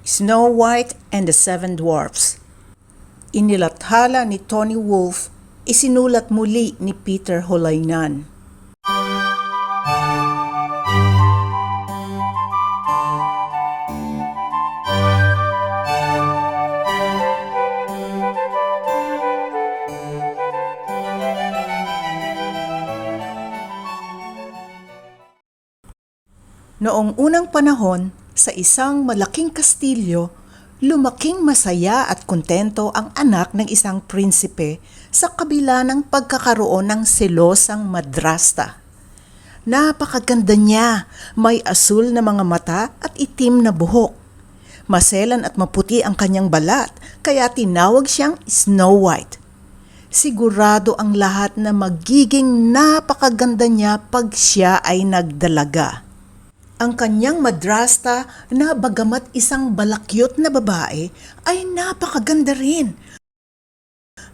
Snow White and the Seven Dwarfs. Inilathala ni Tony Wolff, isinulat muli ni Peter Holaynan. Noong unang panahon, sa isang malaking kastilyo, lumaking masaya at kontento ang anak ng isang prinsipe sa kabila ng pagkakaroon ng selosang madrasta. Napakaganda niya, may asul na mga mata at itim na buhok. Maselan at maputi ang kanyang balat, kaya tinawag siyang Snow White. Sigurado ang lahat na magiging napakaganda niya pag siya ay nagdalaga. Ang kanyang madrasta na bagamat isang balakyot na babae ay napakaganda rin.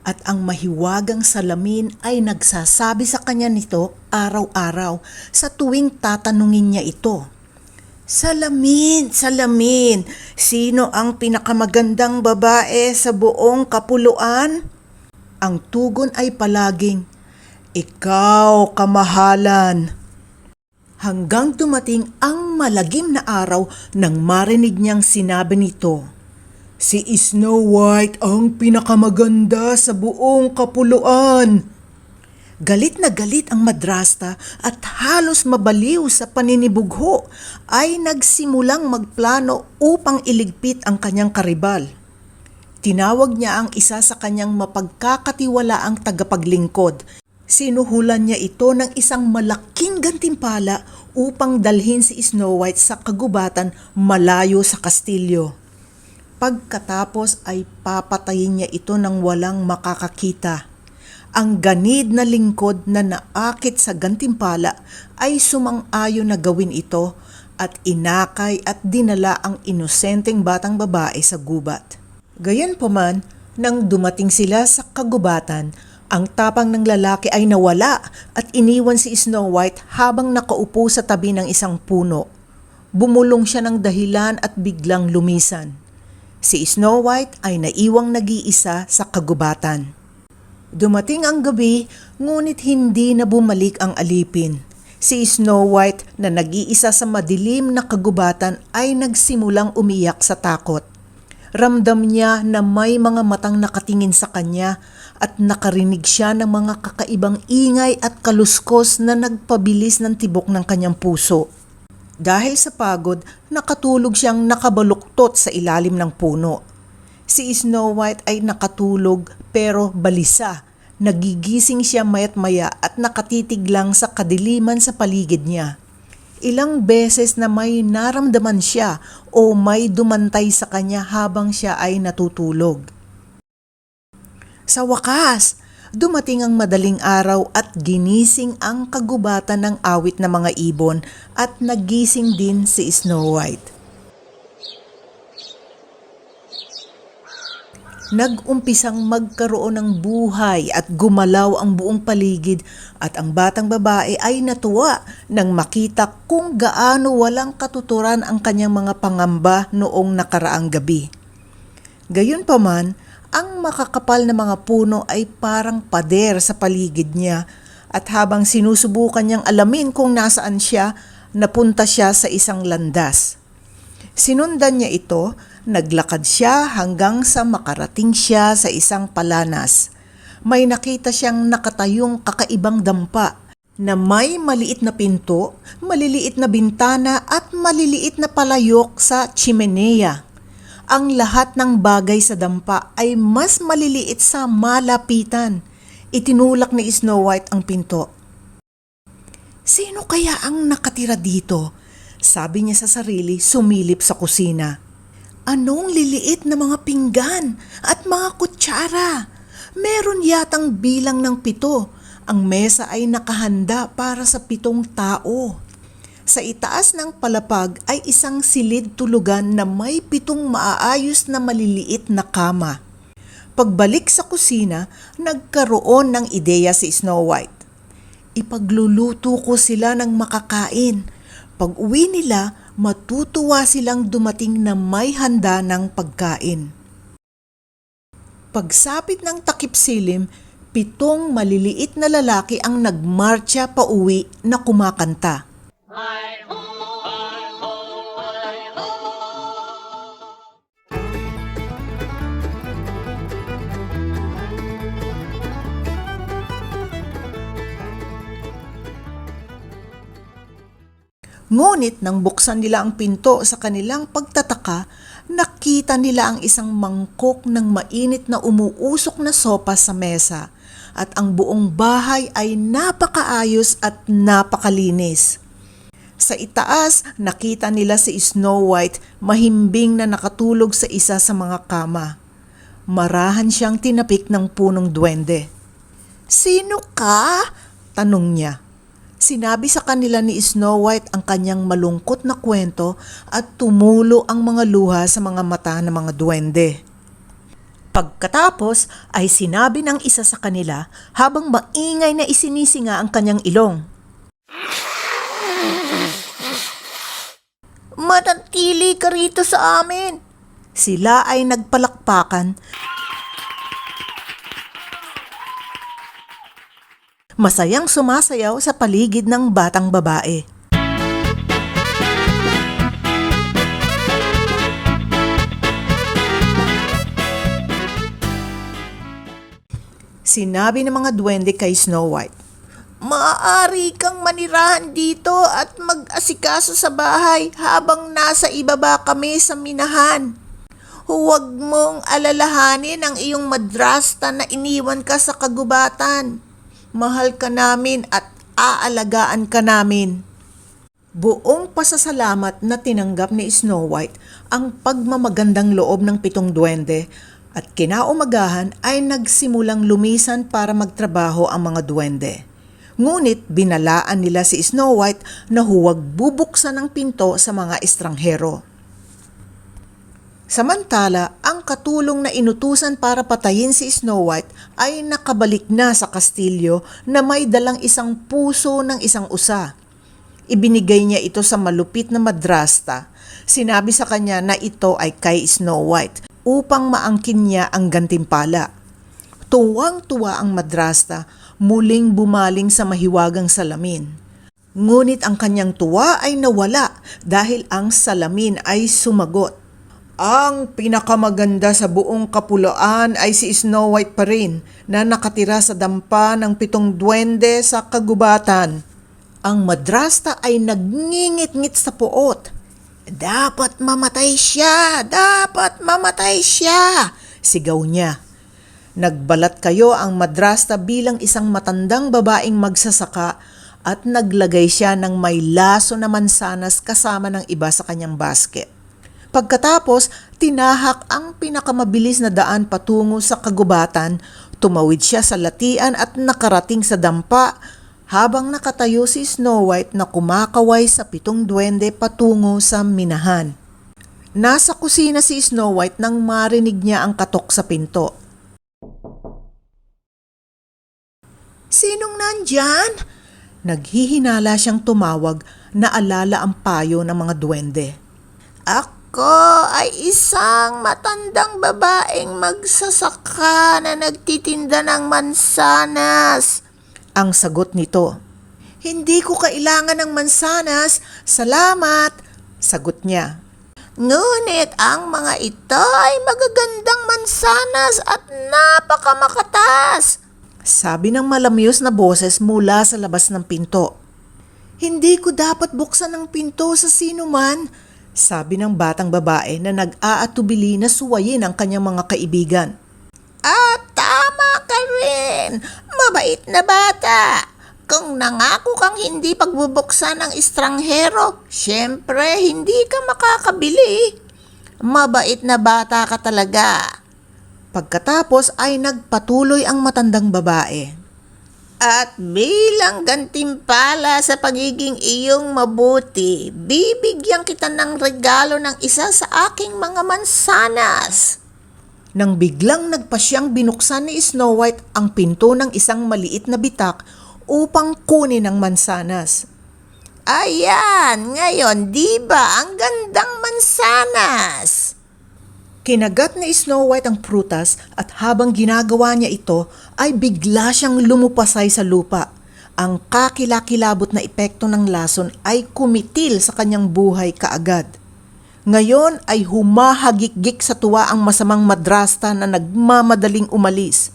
At ang mahiwagang salamin ay nagsasabi sa kanya nito araw-araw sa tuwing tatanungin niya ito. Salamin, salamin, sino ang pinakamagandang babae sa buong kapuluan? Ang tugon ay palaging, ikaw, kamahalan. Hanggang dumating ang malagim na araw nang marinig niyang sinabi nito, si Snow White ang pinakamaganda sa buong kapuluan. Galit na galit ang madrasta at halos mabaliw sa paninibugho ay nagsimulang magplano upang iligpit ang kanyang karibal. Tinawag niya ang isa sa kanyang mapagkakatiwalaang tagapaglingkod. Sinuhulan niya ito ng isang malaking gantimpala upang dalhin si Snow White sa kagubatan malayo sa kastilyo. Pagkatapos ay papatayin niya ito ng walang makakakita. Ang ganid na lingkod na naakit sa gantimpala ay sumang-ayon na gawin ito at inakay at dinala ang inosenteng batang babae sa gubat. Gayunpaman, nang dumating sila sa kagubatan, ang tapang ng lalaki ay nawala at iniwan si Snow White habang nakaupo sa tabi ng isang puno. Bumulong siya ng dahilan at biglang lumisan. Si Snow White ay naiwang nag-iisa sa kagubatan. Dumating ang gabi, ngunit hindi na bumalik ang alipin. Si Snow White na nag-iisa sa madilim na kagubatan ay nagsimulang umiyak sa takot. Ramdam niya na may mga matang nakatingin sa kanya at nakarinig siya ng mga kakaibang ingay at kaluskos na nagpabilis ng tibok ng kanyang puso. Dahil sa pagod, nakatulog siyang nakabaluktot sa ilalim ng puno. Si Snow White ay nakatulog pero balisa. Nagigising siya mayat maya at nakatitig lang sa kadiliman sa paligid niya. Ilang beses na may naramdaman siya o may dumantay sa kanya habang siya ay natutulog. Sa wakas, dumating ang madaling araw at ginising ang kagubatan ng awit na mga ibon at nagising din si Snow White. Nag-umpisang magkaroon ng buhay at gumalaw ang buong paligid at ang batang babae ay natuwa nang makita kung gaano walang katuturan ang kanyang mga pangamba noong nakaraang gabi. Gayunpaman, ang makakapal na mga puno ay parang pader sa paligid niya at habang sinusubukan niyang alamin kung nasaan siya, napunta siya sa isang landas. Sinundan niya ito, naglakad siya hanggang sa makarating siya sa isang palanas. May nakita siyang nakatayong kakaibang dampa na may maliit na pinto, maliliit na bintana at maliliit na palayok sa chimenea. Ang lahat ng bagay sa dampa ay mas maliliit sa malapitan. Itinulak ni Snow White ang pinto. Sino kaya ang nakatira dito? Sabi niya sa sarili, sumilip sa kusina. Anong liliit na mga pinggan at mga kutsara? Meron yatang bilang ng 7. Ang mesa ay nakahanda para sa 7 tao. Sa itaas ng palapag ay isang silid tulugan na may 7 maaayos na maliliit na kama. Pagbalik sa kusina, nagkaroon ng ideya si Snow White. Ipagluluto ko sila ng makakain. Pag uwi nila, matutuwa silang dumating na may handa ng pagkain. Pagsapit ng takip silim, 7 maliliit na lalaki ang nagmarcha pauwi na kumakanta. Ngunit nang buksan nila ang pinto sa kanilang pagtataka, nakita nila ang isang mangkok ng mainit na umuusok na sopa sa mesa at ang buong bahay ay napakaayos at napakalinis. Sa itaas, nakita nila si Snow White mahimbing na nakatulog sa isa sa mga kama. Marahan siyang tinapik ng punong duwende. "Sino ka?" tanong niya. Sinabi sa kanila ni Snow White ang kanyang malungkot na kwento at tumulo ang mga luha sa mga mata ng mga duwende. Pagkatapos ay sinabi ng isa sa kanila habang maingay na isinisinga ang kanyang ilong. "Manatili ka rito sa amin." Sila ay nagpalakpakan. Masayang sumasayaw sa paligid ng batang babae. Sinabi ng mga duwende kay Snow White, "Maaari kang manirahan dito at mag-asikaso sa bahay habang nasa ibaba kami sa minahan. Huwag mong alalahanin ang iyong madrasta na iniwan ka sa kagubatan. Mahal ka namin at aalagaan ka namin." Buong pasasalamat na tinanggap ni Snow White ang pagmamagandang loob ng 7 duwende at kinaumagahan ay nagsimulang lumisan para magtrabaho ang mga duwende. Ngunit binalaan nila si Snow White na huwag bubuksan ang pinto sa mga estranghero. Samantala, ang katulong na inutusan para patayin si Snow White ay nakabalik na sa kastilyo na may dalang isang puso ng isang usa. Ibinigay niya ito sa malupit na madrasta. Sinabi sa kanya na ito ay kay Snow White upang maangkin niya ang gantimpala. Tuwang-tuwa ang madrasta, muling bumaling sa mahiwagang salamin. Ngunit ang kanyang tuwa ay nawala dahil ang salamin ay sumagot. "Ang pinakamaganda sa buong kapuloan ay si Snow White pa rin na nakatira sa dampa ng 7 duwende sa kagubatan." Ang madrasta ay nagngingit-ngit sa puot. "Dapat mamatay siya! Dapat mamatay siya!" sigaw niya. Nagbalat kayo ang madrasta bilang isang matandang babaeng magsasaka at naglagay siya ng may laso na mansanas kasama ng iba sa kanyang basket. Pagkatapos, tinahak ang pinakamabilis na daan patungo sa kagubatan, tumawid siya sa latian at nakarating sa dampa habang nakatayo si Snow White na kumakaway sa 7 duwende patungo sa minahan. Nasa kusina si Snow White nang marinig niya ang katok sa pinto. "Sinong nandyan?" Naghihinala siyang tumawag, naalala ang payo ng mga duwende. "Ako ay isang matandang babaeng magsasaka na nagtitinda ng mansanas," ang sagot nito. "Hindi ko kailangan ng mansanas, salamat," sagot niya. "Ngunit ang mga ito ay magagandang mansanas at napakamakatas," sabi ng malamyos na boses mula sa labas ng pinto. "Hindi ko dapat buksan ang pinto sa sino man," sabi ng batang babae na nag-aatubili na suwayin ang kanyang mga kaibigan. "At tama ka rin, mabait na bata. Kung nangako kang hindi pagbubuksan ng estranghero, syempre hindi ka makakabili. Mabait na bata ka talaga." Pagkatapos ay nagpatuloy ang matandang babae. "At bilang gantimpala sa pagiging iyong mabuti, bibigyan kita ng regalo ng isa sa aking mga mansanas." Nang biglang nagpasyang binuksan ni Snow White ang pinto ng isang maliit na bitak upang kunin ang mansanas. Ayan, ngayon, di ba ang gandang mansanas? Kinagat ni Snow White ang prutas at habang ginagawa niya ito ay bigla siyang lumupasay sa lupa. Ang kakilakilabot na epekto ng lason ay kumitil sa kanyang buhay kaagad. Ngayon ay humahagikgik sa tuwa ang masamang madrasta na nagmamadaling umalis.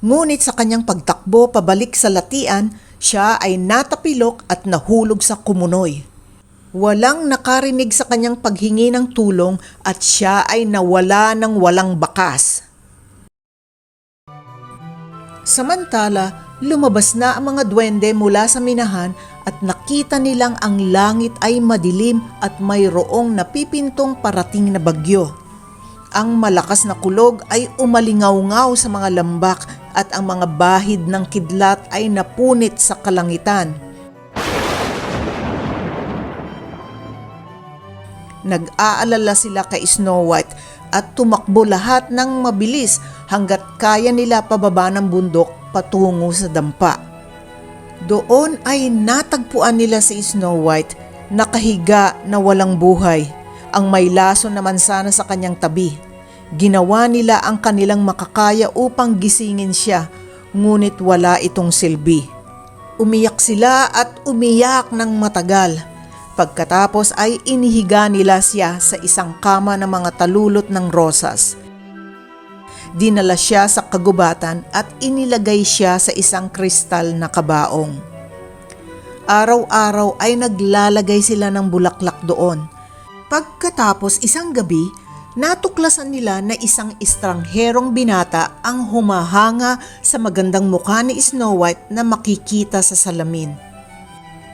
Ngunit sa kanyang pagtakbo pabalik sa latian, siya ay natapilok at nahulog sa kumunoy. Walang nakarinig sa kanyang paghingi ng tulong at siya ay nawala ng walang bakas. Samantala, lumabas na ang mga duwende mula sa minahan at nakita nilang ang langit ay madilim at mayroong napipintong parating na bagyo. Ang malakas na kulog ay umalingaw-ngaw sa mga lambak at ang mga bahid ng kidlat ay napunit sa kalangitan. Nag-aalala sila kay Snow White at tumakbo lahat ng mabilis hanggat kaya nila pababa ng bundok patungo sa dampa. Doon ay natagpuan nila si Snow White nakahiga na walang buhay, ang may lason na mansana sa kanyang tabi. Ginawa nila ang kanilang makakaya upang gisingin siya, ngunit wala itong silbi. Umiyak sila at umiyak ng matagal. Pagkatapos ay inihiga nila siya sa isang kama ng mga talulot ng rosas. Dinala siya sa kagubatan at inilagay siya sa isang kristal na kabaong. Araw-araw ay naglalagay sila ng bulaklak doon. Pagkatapos isang gabi, natuklasan nila na isang estrangherong binata ang humahanga sa magandang mukha ni Snow White na makikita sa salamin.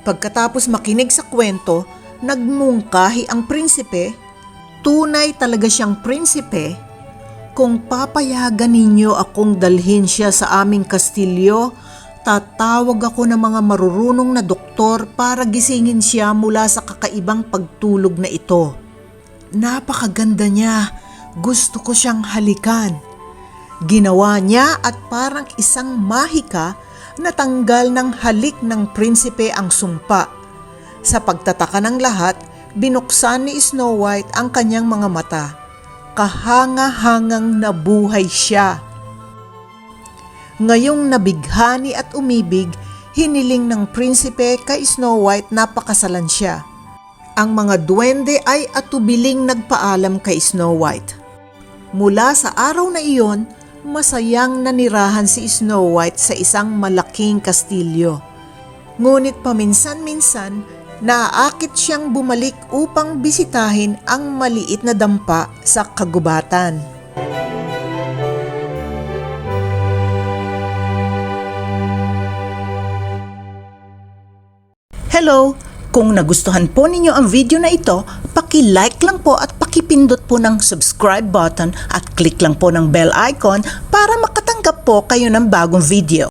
Pagkatapos makinig sa kwento, nagmungkahi ang prinsipe. Tunay talaga siyang prinsipe. Kung papayagan ninyo akong dalhin siya sa aming kastilyo, tatawag ako ng mga marurunong na doktor para gisingin siya mula sa kakaibang pagtulog na ito. Napakaganda niya. Gusto ko siyang halikan. Ginawa niya at parang isang mahika, natanggal ng halik ng prinsipe ang sumpa. Sa pagtataka ng lahat, binuksan ni Snow White ang kanyang mga mata. Kahanga-hangang nabuhay siya. Ngayong nabighani at umibig, hiniling ng prinsipe kay Snow White na pakasalan siya. Ang mga duwende ay atubiling nagpaalam kay Snow White. Mula sa araw na iyon, masayang nanirahan si Snow White sa isang malaking kastilyo. Ngunit paminsan-minsan, naaakit siyang bumalik upang bisitahin ang maliit na dampa sa kagubatan. Hello! Kung nagustuhan po ninyo ang video na ito, paki-like lang po at pakipindot po ng subscribe button at click lang po ng bell icon para makatanggap po kayo ng bagong video.